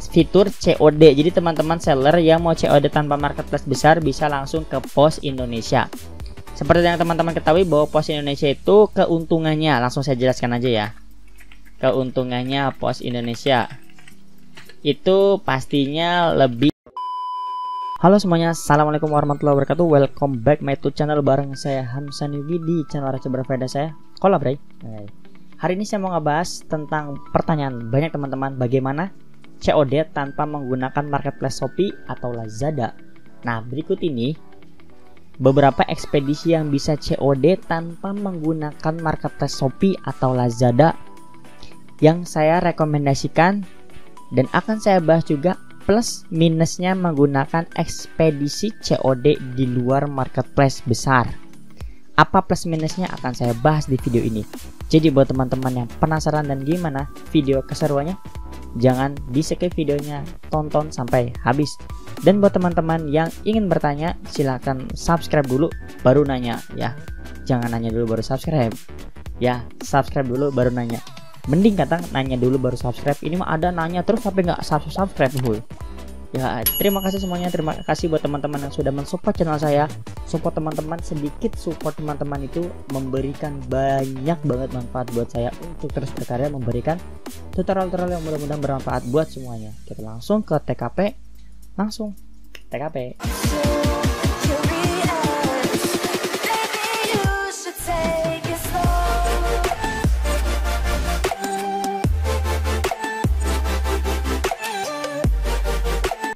fitur COD. Jadi teman-teman seller yang mau COD tanpa marketplace besar bisa langsung ke Pos Indonesia. Seperti yang teman-teman ketahui bahwa Pos Indonesia itu keuntungannya, langsung saya jelaskan aja ya. Keuntungannya Pos Indonesia itu pastinya lebih. Halo semuanya, assalamualaikum warahmatullahi wabarakatuh. Welcome back my YouTube channel bareng saya Hamsan Yugi di channel Raca Berfaedah saya. Kolabray. Hari ini saya mau ngebahas tentang pertanyaan banyak teman-teman, bagaimana COD tanpa menggunakan marketplace Shopee atau Lazada. Nah, berikut ini beberapa ekspedisi yang bisa COD tanpa menggunakan marketplace Shopee atau Lazada yang saya rekomendasikan, dan akan saya bahas juga plus minusnya menggunakan ekspedisi COD di luar marketplace besar. Apa plus minusnya akan saya bahas di video ini. Jadi buat teman-teman yang penasaran dan gimana video keseruannya, jangan di skip videonya, tonton sampai habis. Dan buat teman-teman yang ingin bertanya, silahkan subscribe dulu baru nanya ya. Jangan nanya dulu baru subscribe ya, subscribe dulu baru nanya. Mending kata nanya dulu baru subscribe. Ini mah ada nanya terus sampai nggak subscribe full. Ya, terima kasih semuanya. Terima kasih buat teman-teman yang sudah mensupport channel saya. Support teman-teman, sedikit support teman-teman itu memberikan banyak banget manfaat buat saya untuk terus berkarya memberikan tutorial-tutorial yang mudah-mudahan bermanfaat buat semuanya. Kita langsung ke TKP. Langsung TKP.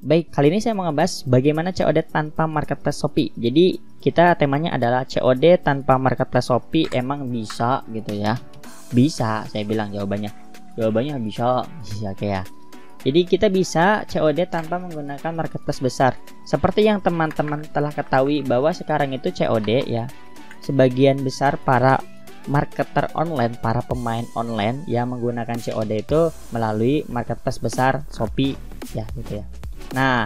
Baik, kali ini saya mau ngebahas bagaimana COD tanpa marketplace Shopee. Jadi kita temanya adalah COD tanpa marketplace Shopee emang bisa gitu ya. Bisa, saya bilang jawabannya bisa kayak. Jadi kita bisa COD tanpa menggunakan marketplace besar. Seperti yang teman-teman telah ketahui bahwa sekarang itu COD ya, sebagian besar para marketer online, para pemain online yang menggunakan COD itu melalui marketplace besar Shopee ya gitu ya. Nah,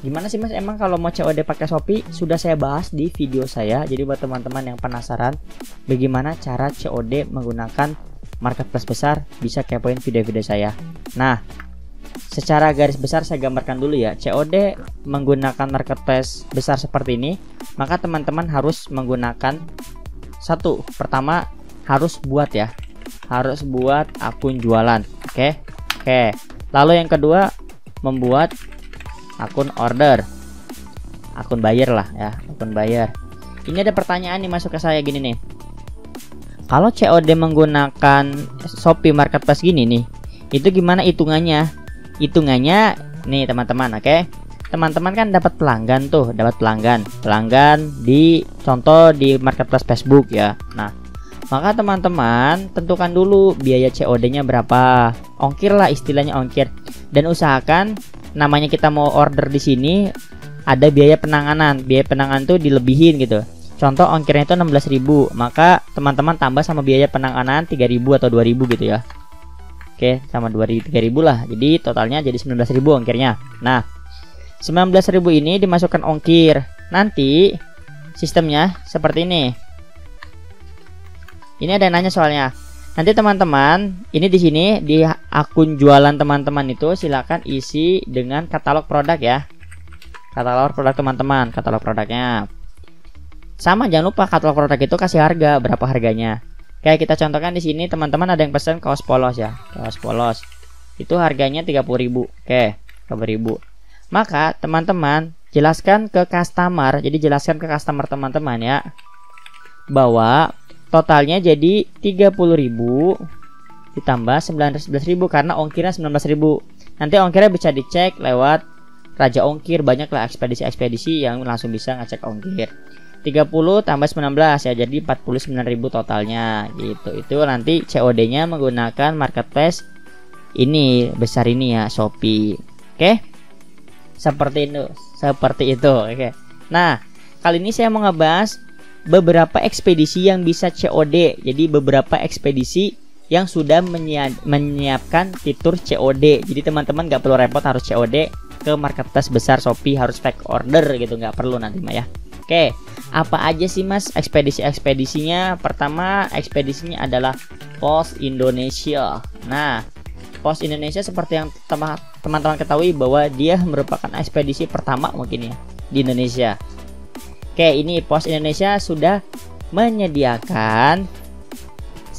gimana sih Mas emang kalau mau COD pakai Shopee? Sudah saya bahas di video saya. Jadi buat teman-teman yang penasaran bagaimana cara COD menggunakan marketplace besar, bisa kepoin video-video saya. Nah, secara garis besar saya gambarkan dulu ya. COD menggunakan marketplace besar seperti ini, maka teman-teman harus menggunakan satu, pertama harus buat ya. Harus buat akun jualan. Oke. Lalu yang kedua, membuat akun order, akun buyer lah ya, akun buyer. Ini ada pertanyaan nih masuk ke saya gini nih. Kalau COD menggunakan Shopee Marketplace gini nih, itu gimana hitungannya? Hitungannya nih teman-teman, oke? Teman-teman kan dapat pelanggan tuh, dapat pelanggan di contoh di Marketplace Facebook ya. Nah, maka teman-teman tentukan dulu biaya COD-nya berapa. Ongkir lah istilahnya, ongkir. Dan usahakan namanya kita mau order di sini ada biaya penanganan. Biaya penanganan tuh dilebihin gitu. Contoh ongkirnya itu 16.000, maka teman-teman tambah sama biaya penanganan 3.000 atau 2.000 gitu ya. Oke, sama 2.000 3.000 lah. Jadi totalnya jadi 19.000 ongkirnya. Nah, 19.000 ini dimasukkan ongkir. Nanti sistemnya seperti ini. Ini ada yang nanya soalnya. Nanti teman-teman, ini di sini di akun jualan teman-teman itu silakan isi dengan katalog produk ya. Katalog produk teman-teman, katalog produknya. Sama jangan lupa katalog produk itu kasih harga, berapa harganya. Kayak kita contohkan di sini teman-teman ada yang pesan kaos polos ya. Kaos polos. Itu harganya 30.000. Oke, 30.000. Maka teman-teman jelaskan ke customer, jadi jelaskan ke customer teman-teman ya, bahwa totalnya jadi 30.000 ditambah 19.000 karena ongkirnya 19.000. Nanti ongkirnya bisa dicek lewat Raja Ongkir, banyak lah ekspedisi-ekspedisi yang langsung bisa ngecek ongkir. 30 tambah 19 ya jadi 49.000 totalnya gitu. Itu nanti COD-nya menggunakan marketplace ini besar ini ya, Shopee. Oke? Seperti itu. Oke. Nah, kali ini saya mau ngebahas beberapa ekspedisi yang bisa COD. Jadi beberapa ekspedisi yang sudah menyiapkan fitur COD. Jadi teman-teman nggak perlu repot harus COD ke marketplace besar Shopee, harus fake order gitu, nggak perlu nanti mah ya. Oke, apa aja sih Mas ekspedisinya? Pertama ekspedisinya adalah Pos Indonesia. Nah, Pos Indonesia seperti yang teman-teman ketahui bahwa dia merupakan ekspedisi pertama mungkin ya di Indonesia. Oke, ini Pos Indonesia sudah menyediakan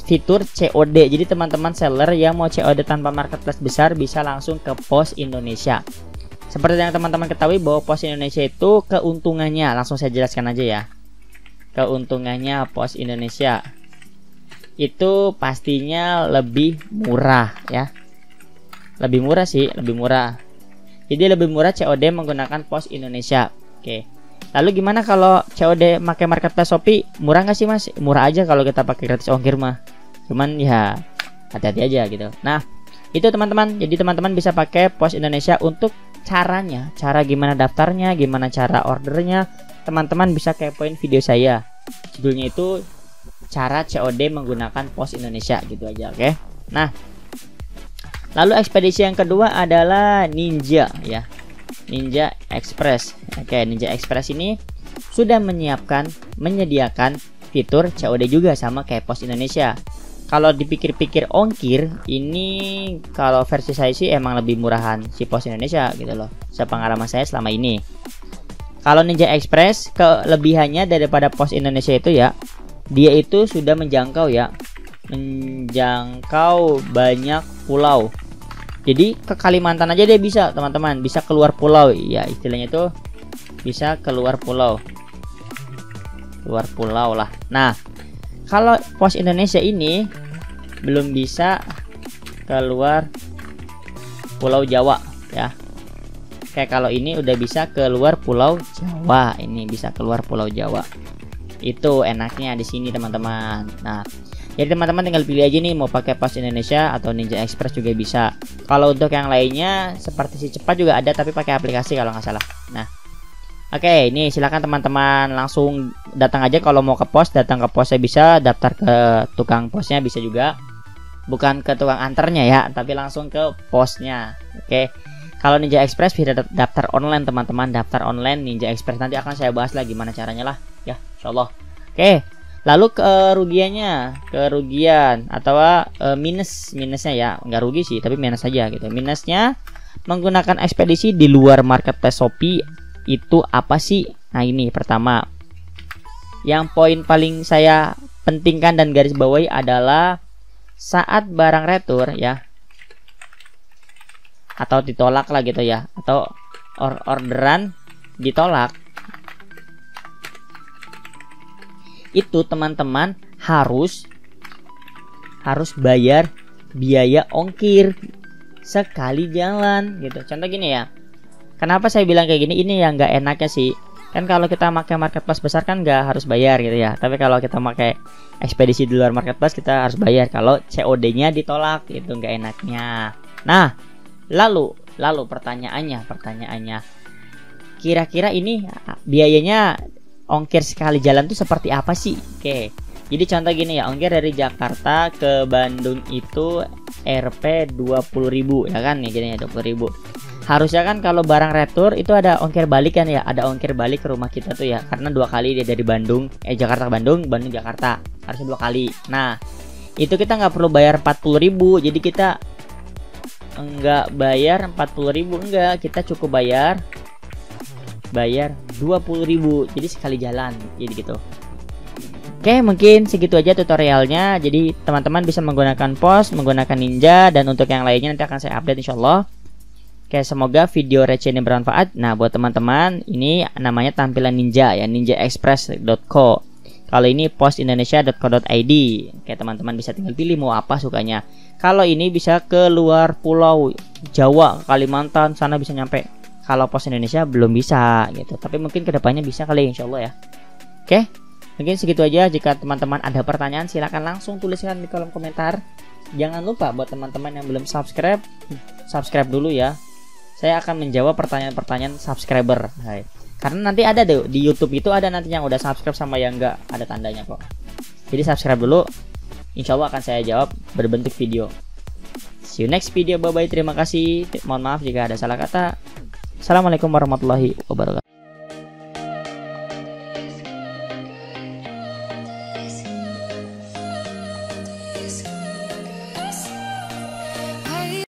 fitur COD. Jadi teman-teman seller yang mau COD tanpa marketplace besar bisa langsung ke Pos Indonesia. Seperti yang teman-teman ketahui bahwa Pos Indonesia itu keuntungannya, langsung saya jelaskan aja ya. Keuntungannya Pos Indonesia itu pastinya lebih murah ya. Lebih murah sih, lebih murah. Jadi lebih murah COD menggunakan Pos Indonesia. Oke. Lalu gimana kalau COD pakai marketplace Shopee? Murah nggak sih Mas? Murah aja kalau kita pakai gratis ongkir mah. Cuman ya hati-hati aja gitu. Nah, itu teman-teman. Jadi teman-teman bisa pakai Pos Indonesia untuk caranya. Cara gimana daftarnya, gimana cara ordernya. Teman-teman bisa kepoin video saya. Judulnya itu cara COD menggunakan Pos Indonesia gitu aja, oke? Nah, lalu ekspedisi yang kedua adalah Ninja ya. Ninja Express. Oke, Ninja Express ini sudah menyediakan fitur COD juga sama kayak Pos Indonesia. Kalau dipikir-pikir ongkir, ini kalau versi saya sih emang lebih murahan si Pos Indonesia gitu loh. Sepengalaman saya selama ini. Kalau Ninja Express kelebihannya daripada Pos Indonesia itu ya, dia itu sudah menjangkau banyak pulau. Jadi ke Kalimantan aja dia bisa teman-teman, bisa keluar pulau ya, istilahnya itu bisa keluar pulau lah. Nah, kalau Pos Indonesia ini belum bisa keluar Pulau Jawa ya. Kayak kalau ini udah bisa keluar Pulau Jawa, ini bisa keluar Pulau Jawa. Itu enaknya di sini teman-teman. Nah, jadi teman-teman tinggal pilih aja nih mau pakai Pos Indonesia atau Ninja Express juga bisa. Kalau untuk yang lainnya seperti si cepat juga ada tapi pakai aplikasi kalau nggak salah. Nah, oke, ini silakan teman-teman langsung datang aja kalau mau ke pos, datang ke posnya bisa, daftar ke tukang posnya bisa juga. Bukan ke tukang anternya ya, tapi langsung ke posnya. Oke. Kalau Ninja Express bisa daftar online teman-teman, daftar online Ninja Express, nanti akan saya bahas lah gimana caranya lah ya, insyaallah. Oke. Lalu kerugian atau minusnya ya, nggak rugi sih tapi minus aja gitu. Minusnya menggunakan ekspedisi di luar marketplace Shopee itu apa sih? Nah, ini pertama, yang poin paling saya pentingkan dan garis bawahi adalah saat barang retur ya, atau ditolak lah gitu ya, atau orderan ditolak, itu teman-teman harus bayar biaya ongkir sekali jalan gitu. Contoh gini ya, kenapa saya bilang kayak gini, ini yang nggak enaknya sih kan, kalau kita pakai marketplace besar kan nggak harus bayar gitu ya, tapi kalau kita pakai ekspedisi di luar marketplace kita harus bayar kalau COD-nya ditolak, itu nggak enaknya. Nah, lalu pertanyaannya kira-kira ini biayanya ongkir sekali jalan tuh seperti apa sih? Oke, jadi contoh gini ya, ongkir dari Jakarta ke Bandung itu Rp 20.000 ya kan nih, gini ya 20.000. Harusnya kan kalau barang retur itu ada ongkir balik kan ya, ada ongkir balik ke rumah kita tuh ya, karena 2 kali dia dari Jakarta ke Bandung, Bandung Jakarta, harusnya 2 kali. Nah, itu kita nggak perlu bayar 40.000, jadi kita nggak bayar 40.000, enggak, kita cukup bayar 20.000, jadi sekali jalan, jadi gitu. Oke, mungkin segitu aja tutorialnya. Jadi teman-teman bisa menggunakan Pos, menggunakan Ninja, dan untuk yang lainnya nanti akan saya update insyaallah. Oke, semoga video receh ini bermanfaat. Nah, buat teman-teman, ini namanya tampilan Ninja ya, ninjaexpress.co. Kalau ini postindonesia.co.id. Oke, teman-teman bisa tinggal pilih mau apa sukanya. Kalau ini bisa ke luar pulau Jawa, Kalimantan, sana bisa nyampe. Kalau Pos Indonesia belum bisa gitu. Tapi mungkin kedepannya bisa kali insyaallah ya. Oke, mungkin segitu aja. Jika teman-teman ada pertanyaan silahkan langsung tuliskan di kolom komentar. Jangan lupa buat teman-teman yang belum subscribe dulu ya. Saya akan menjawab pertanyaan-pertanyaan subscriber. Hai. Karena nanti ada deh di YouTube itu ada nanti yang udah subscribe sama yang enggak, ada tandanya kok. Jadi subscribe dulu. Insya Allah akan saya jawab berbentuk video. See you next video. Bye bye. Terima kasih. Mohon maaf jika ada salah kata. Assalamualaikum warahmatullahi wabarakatuh.